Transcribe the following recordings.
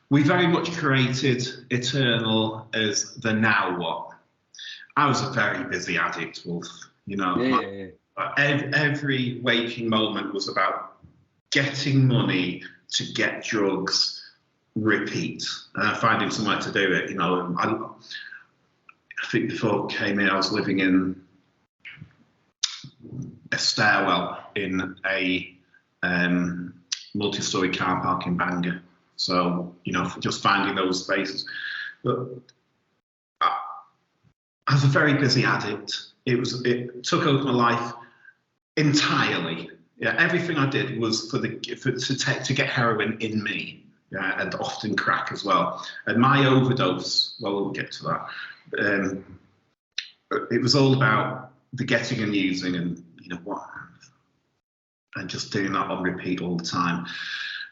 we very much created Eternal as the now what. I was a very busy addict, Wolf. You know, every waking moment was about getting money to get drugs, repeat, and finding somewhere to do it. You know, I think before I came here, I was living in a stairwell in a multi-story car park in Bangor. So, you know, just finding those spaces. But I was a very busy addict. It took over my life entirely. Yeah, everything I did was to get heroin in me, yeah, and often crack as well. And my overdose, well, we'll get to that. It was all about the getting and using, and you know what, and just doing that on repeat all the time.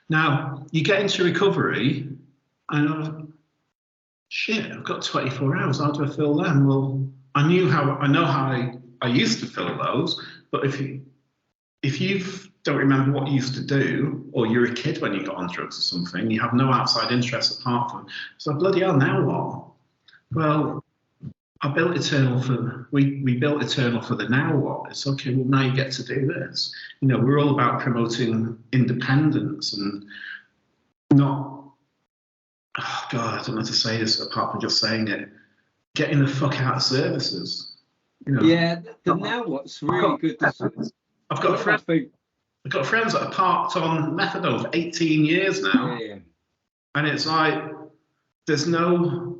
Now you get into recovery, and shit, I've got 24 hours. How do I fill them? Well, I know how I used to fill those, but if you don't remember what you used to do, or you're a kid when you got on drugs or something, you have no outside interest apart from, so bloody hell, now what? Well, I built Eternal for, we built Eternal for the now what. It's okay, well, now you get to do this. You know, we're all about promoting independence and not, oh God, I don't know how to say this apart from just saying it, getting the fuck out of services. You know, yeah, the now what's really good. I've got friends that are parked on methadone for 18 years now. Yeah. And it's like, there's no,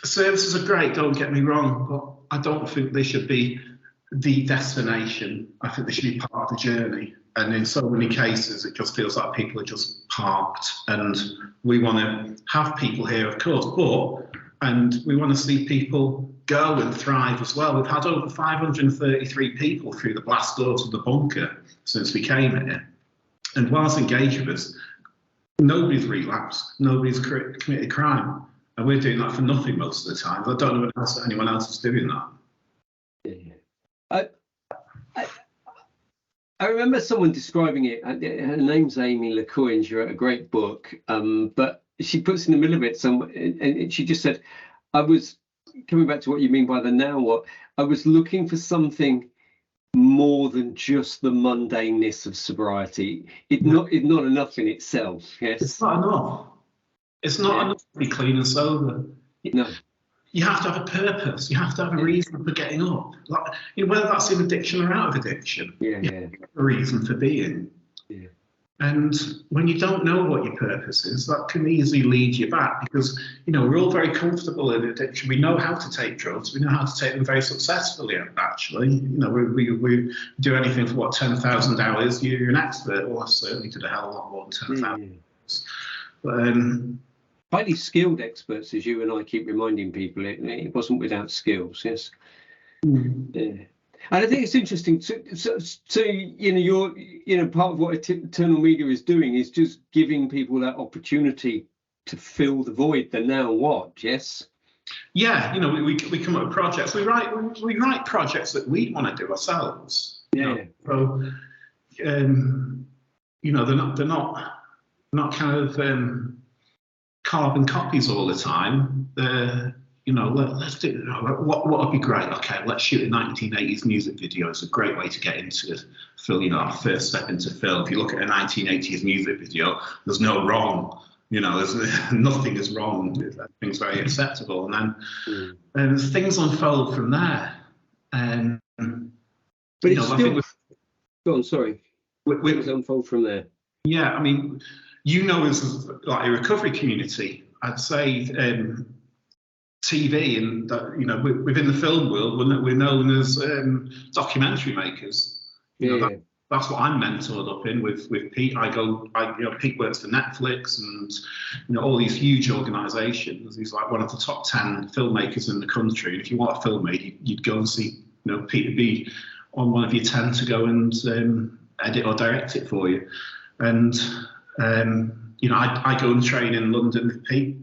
services are great, don't get me wrong, but I don't think they should be the destination. I think they should be part of the journey. And in so many cases, it just feels like people are just parked, and we want to have people here, of course, and we want to see people go and thrive as well. We've had over 533 people through the blast doors of the bunker since we came here. And whilst engaged with us, nobody's relapsed, nobody's committed crime. And we're doing that for nothing most of the time. I don't know if anyone else is doing that. Yeah. I remember someone describing it. Her name's Amy LeCoy, and she wrote a great book. But she puts in the middle of it, and she just said, I was coming back to what you mean by the now what. I was looking for something more than just the mundaneness of sobriety. It's not enough in itself. Yes, it's not enough. It's not enough to be clean and sober. No. You have to have a purpose. You have to have a reason for getting up. Like, you know, whether that's in addiction or out of addiction. Yeah. A reason for being. Yeah. And when you don't know what your purpose is, that can easily lead you back, because, you know, we're all very comfortable in addiction. We know how to take drugs. We know how to take them very successfully, actually. You know, we do anything for, what, 10,000 hours. You're an expert. Well, I certainly did a hell of a lot more than 10,000 hours. But, highly skilled experts, as you and I keep reminding people, it wasn't without skills. Yes. Yeah. And I think it's interesting to you know, part of what Eternal Media is doing is just giving people that opportunity to fill the void, the now what. Yes. Yeah, you know, we come up with projects. We write projects that we want to do ourselves. Yeah. So, you know, they're not kind of carbon copies all the time. You know, let's do what would be great. Okay, let's shoot a 1980s music video. It's a great way to get into film. You know, our first step into film. If you look at a 1980s music video, there's no wrong. You know, there's nothing is wrong. Everything's very acceptable, and then things unfold from there. But it's still. Go on, sorry. Things unfold from there. Yeah, I mean, you know, as like a recovery community, I'd say TV and you know, within the film world, we're known as documentary makers. You know, that's what I'm mentored up in with Pete. You know, Pete works for Netflix and, you know, all these huge organisations. He's like one of the top 10 filmmakers in the country. And if you want a film made, you'd go and see, you know, Pete would be on one of your 10 to go and edit or direct it for you. And you know, I go and train in London with Pete.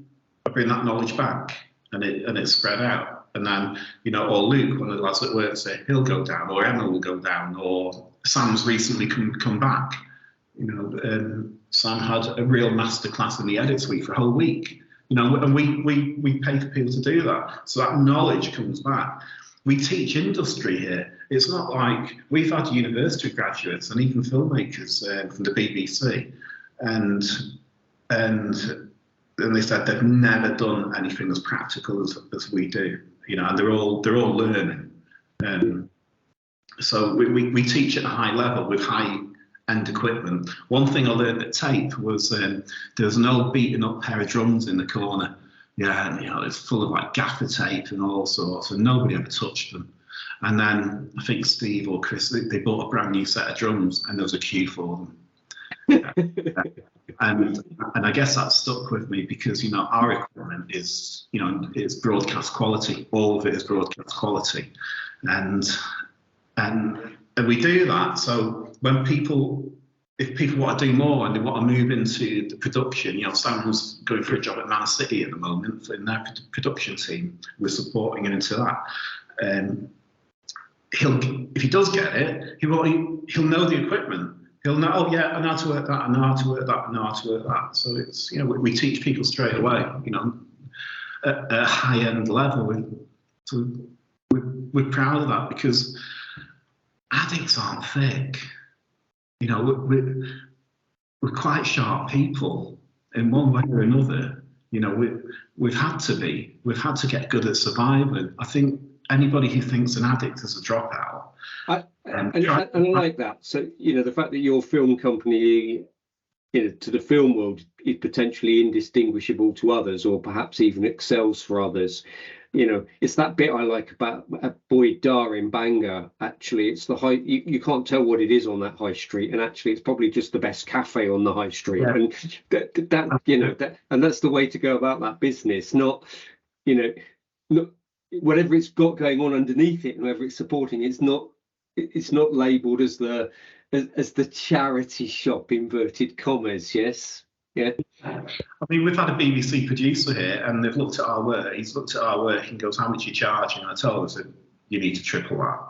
I bring that knowledge back, and it's spread out. And then, you know, or Luke, one of the lads that works there, he'll go down, or Emma will go down, or Sam's recently come back. Sam had a real masterclass in the edit suite for a whole week. And we pay for people to do that. So that knowledge comes back. We teach industry here. It's not like we've had university graduates and even filmmakers from the BBC, and they said they've never done anything as practical as we do. And they're all learning. So we teach at a high level with high-end equipment. One thing I learned at tape was there was an old beaten up pair of drums in the corner. Yeah, and it's full of like gaffer tape and all sorts, and nobody ever touched them. And then I think Steve or Chris, they bought a brand new set of drums, and there was a queue for them. And I guess that stuck with me because our equipment is it's broadcast quality. All of it is broadcast quality, and we do that. So when if people want to do more and they want to move into the production, Sam's going for a job at Man City at the moment in their production team. We're supporting him into that. If he does get it, he'll know the equipment. He'll know, oh yeah, I know how to work that, I know how to work that, I know how to work that. So it's, we teach people straight away, at a high-end level. So we're proud of that because addicts aren't thick. We're quite sharp people in one way or another. We've had to get good at surviving. I think anybody who thinks an addict is a dropout. And I like that. So the fact that your film company, to the film world, is potentially indistinguishable to others, or perhaps even excels for others. It's that bit I like about Boyd Dar in Bangor. Actually, it's the high. You can't tell what it is on that high street, and actually, it's probably just the best cafe on the high street. Yeah. And that and that's the way to go about that business. Not whatever it's got going on underneath it, and whether it's supporting. It's not labelled as the charity shop, inverted commas. Yes. Yeah. I mean, we've had a BBC producer here, and they've looked at our work. He's looked at our work and goes, "How much you charge?" And I told him, "You need to triple that."